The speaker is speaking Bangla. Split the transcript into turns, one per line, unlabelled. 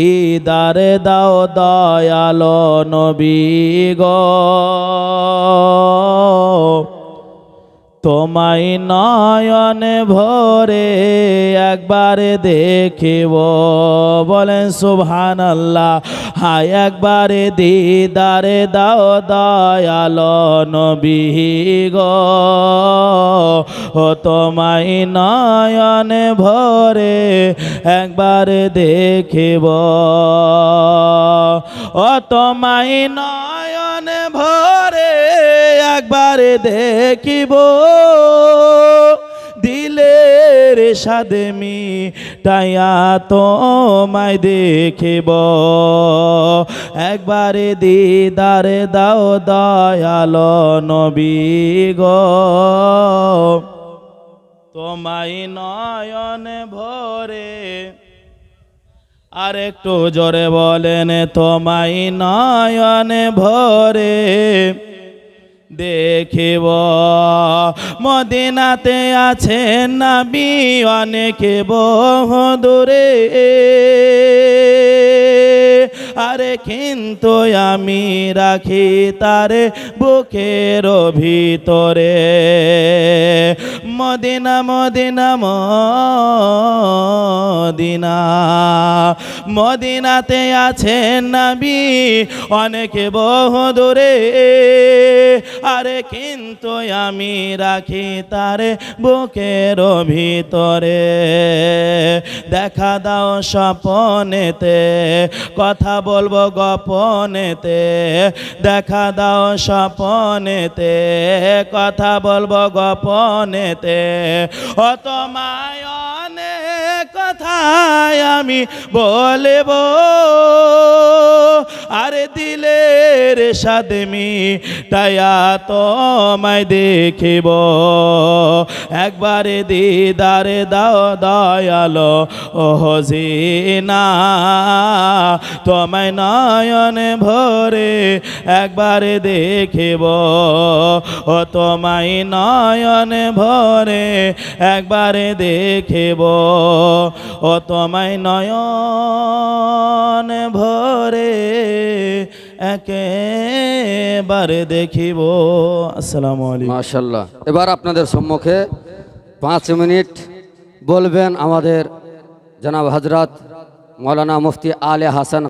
দিদারে দাও দয়ালো নবী গো, তোমায় নয়নে ভরে একবার দেখিব। বলেন সুবহানাল্লাহ। হায় একবার দিদারে দাও দয়ালো নবী গো, ও তোমায় নয়নে ভরে একবার দেখিব। ও তোমায় নয়নে ভরে একবার দেখিব, দিলের সাদে মিটাইয়া তোমায় দেখিব। একবার দিদারে দাও দয়ালো নবী গো, তোমায় নয়নে ভরে। আর একটু জোরে বলেন, তোমায় নয়নে ভরে দেখিব। মদিনাতে আছেন নবী অনেক বহু দূরে, আরে কিন্তু আমি রাখি তারে বুকের ভিতরে। মদিনা মদিনা মদিনা, মদিনাতে আছেন নবী অনেক বহু দূরে, আরে কিন্তু আমি রাখি তারে বুকের ভিতরে। দেখা দাও স্বপনেতে, কথা বলবো গোপনেতে। দেখা দাও স্বপনেতে, কথা বলবো গোপনেতে। ও তোমায় অনেক কথাই আমি বলবো, আরে দিলের সাদে মিটাইয়া তোমায় দেখিব। একবারে দিদারে দাও দয়ালো ও হজিনা, তোমায় নয়নে ভরে একবারে দেখিব। ও তোমায় নয়নে ভরে একবারে দেখিব। ও তোমায় নয়নে ভরে একেবারে দেখিব। আসসালামু আলাইকুম।
মাশাআল্লাহ। এবার আপনাদের সম্মুখে 5 মিনিট বলবেন আমাদের জনাব হযরত মাওলানা মুফতি আলে হাসান